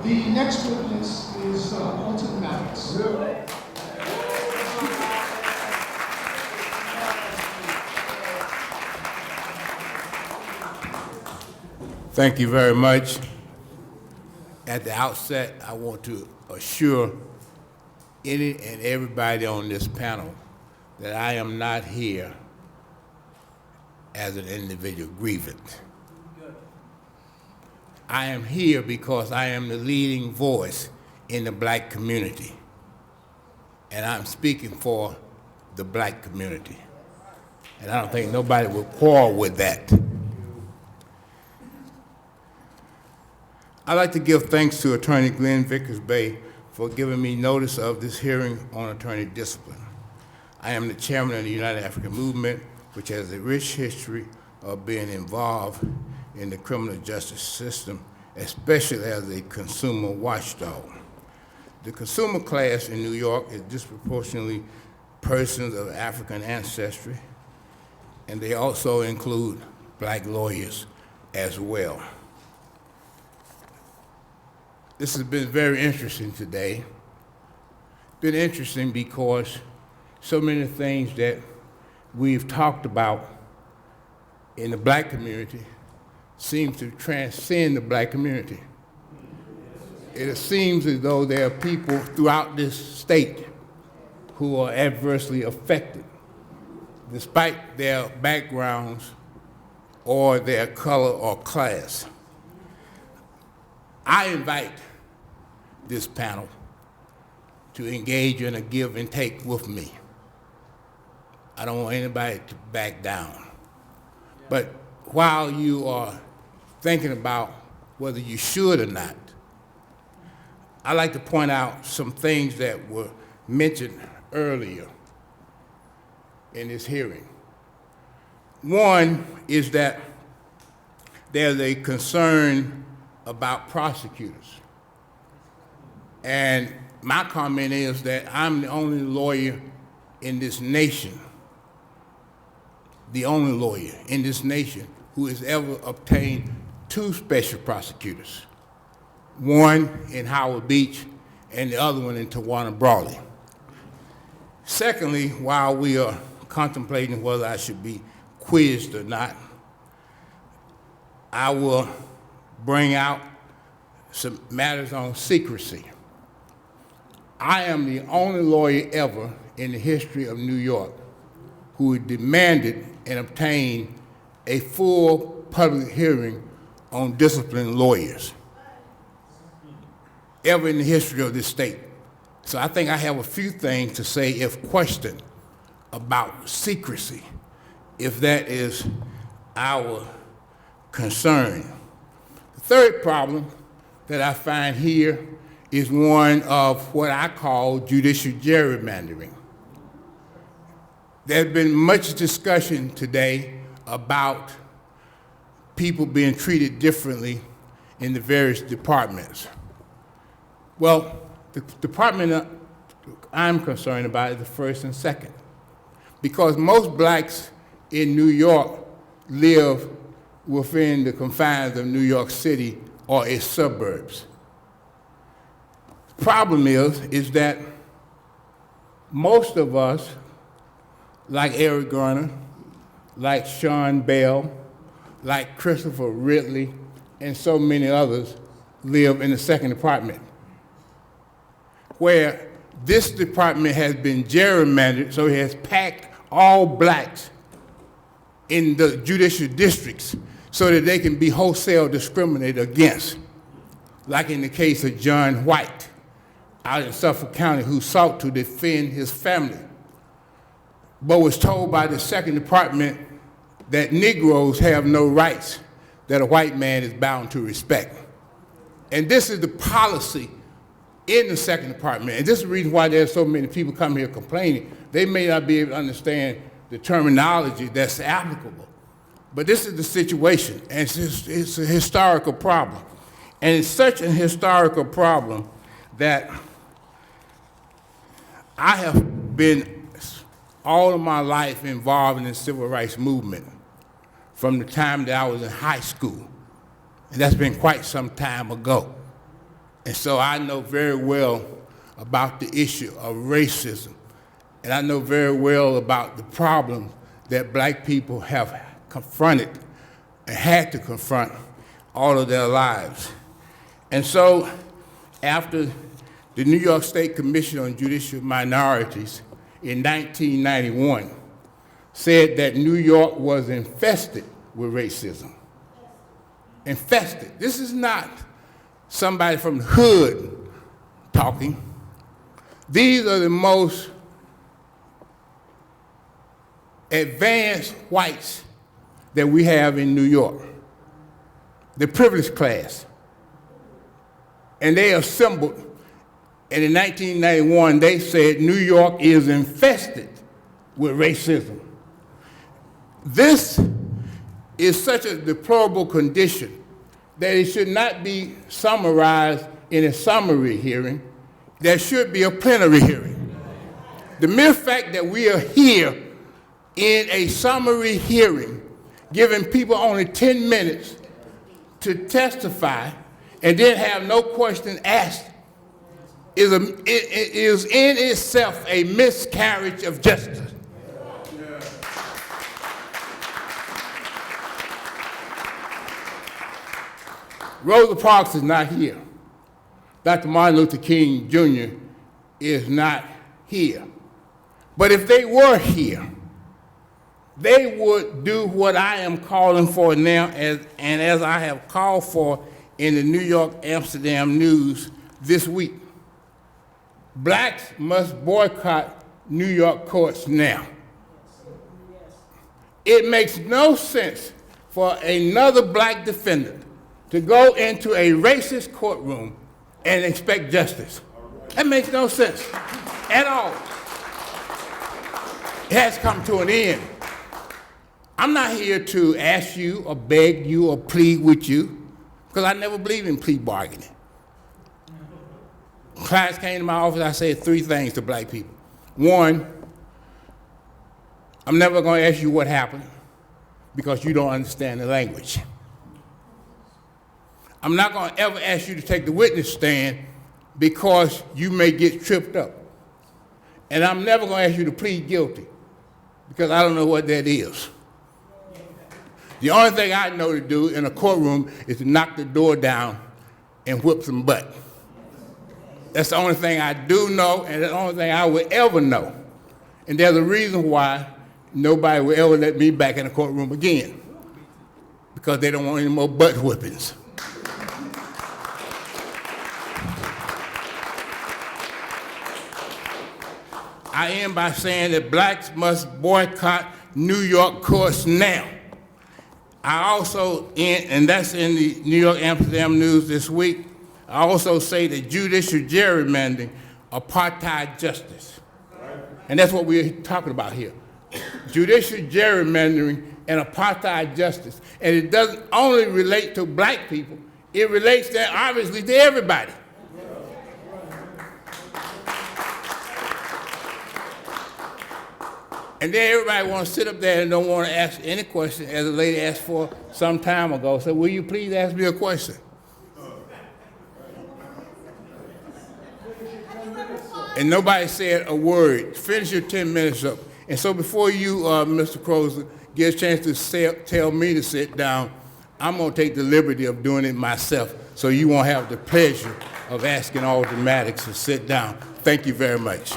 The next witness is Alton Maddox. Thank you very much. At the outset, I want to assure any and everybody on this panel that I am not here as an individual grievant. I am here because I am the leading voice in the black community, and I'm speaking for the black community. And I don't think nobody will quarrel with that. I'd like to give thanks to Attorney Glenn Vickers-Bay for giving me notice of this hearing on attorney discipline. I am the chairman of the United African Movement, which has a rich history of being involved in the criminal justice system, especially as a consumer watchdog. The consumer class in New York is disproportionately persons of African ancestry, and they also include black lawyers as well. This has been very interesting today. It's been interesting because so many things that we've talked about in the black community seem to transcend the black community. It seems as though there are people throughout this state who are adversely affected, despite their backgrounds or their color or class. I invite this panel to engage in a give and take with me. I don't want anybody to back down. But while you are thinking about whether you should or not, I'd like to point out some things that were mentioned earlier in this hearing. One is that there's a concern about prosecutors. And my comment is that I'm the only lawyer in this nation, the only lawyer in this nation who has ever obtained 2 special prosecutors, one in Howard Beach and the other one in Tawana Brawley. Secondly, while we are contemplating whether I should be quizzed or not, I will bring out some matters on secrecy. I am the only lawyer ever in the history of New York who demanded and obtained a full public hearing on disciplined lawyers, ever in the history of this state. So I think I have a few things to say if questioned about secrecy, if that is our concern. The third problem that I find here is one of what I call judicial gerrymandering. There's been much discussion today about people being treated differently in the various departments. Well, the department I'm concerned about is the first and second, because most blacks in New York live within the confines of New York City or its suburbs. The problem is that most of us, like Eric Garner, like Sean Bell, like Christopher Ridley, and so many others, live in the second department, where this department has been gerrymandered, so it has packed all blacks in the judicial districts so that they can be wholesale discriminated against, like in the case of John White out in Suffolk County, who sought to defend his family, but was told by the second department that Negroes have no rights that a white man is bound to respect. And this is the policy in the second department. And this is the reason why there's so many people come here complaining. They may not be able to understand the terminology that's applicable. But this is the situation, and it's a historical problem. And it's such a historical problem that I have been all of my life involved in the civil rights movement from the time that I was in high school. And that's been quite some time ago. And so I know very well about the issue of racism. And I know very well about the problems that black people have confronted and had to confront all of their lives. And so after the New York State Commission on Judicial Minorities in 1991 said that New York was infested with racism. Infested. This is not somebody from the hood talking. These are the most advanced whites that we have in New York, the privileged class. And they assembled, and in 1991 they said New York is infested with racism. This is such a deplorable condition that it should not be summarized in a summary hearing. There should be a plenary hearing. The mere fact that we are here in a summary hearing, giving people only 10 minutes to testify and then have no question asked is in itself a miscarriage of justice. Rosa Parks is not here. Dr. Martin Luther King Jr. is not here. But if they were here, they would do what I am calling for now, and as I have called for in the New York Amsterdam News this week. Blacks must boycott New York courts now. It makes no sense for another black defendant to go into a racist courtroom and expect justice. That makes no sense at all. It has come to an end. I'm not here to ask you or beg you or plead with you, because I never believe in plea bargaining. Clients came to my office, I said 3 things to black people. 1, I'm never going to ask you what happened because you don't understand the language. I'm not going to ever ask you to take the witness stand because you may get tripped up. And I'm never going to ask you to plead guilty because I don't know what that is. The only thing I know to do in a courtroom is to knock the door down and whip some butt. That's the only thing I do know, and the only thing I will ever know. And there's a reason why nobody will ever let me back in the courtroom again, because they don't want any more butt whippings. I end by saying that blacks must boycott New York courts now. I also, and that's in the New York Amsterdam News this week, I also say that judicial gerrymandering, apartheid justice. And that's what we're talking about here. Judicial gerrymandering and apartheid justice. And it doesn't only relate to black people, it relates then obviously to everybody. And then everybody wants to sit up there and don't want to ask any question, as a lady asked for some time ago. So will you please ask me a question? And nobody said a word. Finish your 10 minutes up. And so before you, Mr. Crozer, get a chance to tell me to sit down, I'm going to take the liberty of doing it myself, so you won't have the pleasure of asking Alton Maddox to sit down. Thank you very much.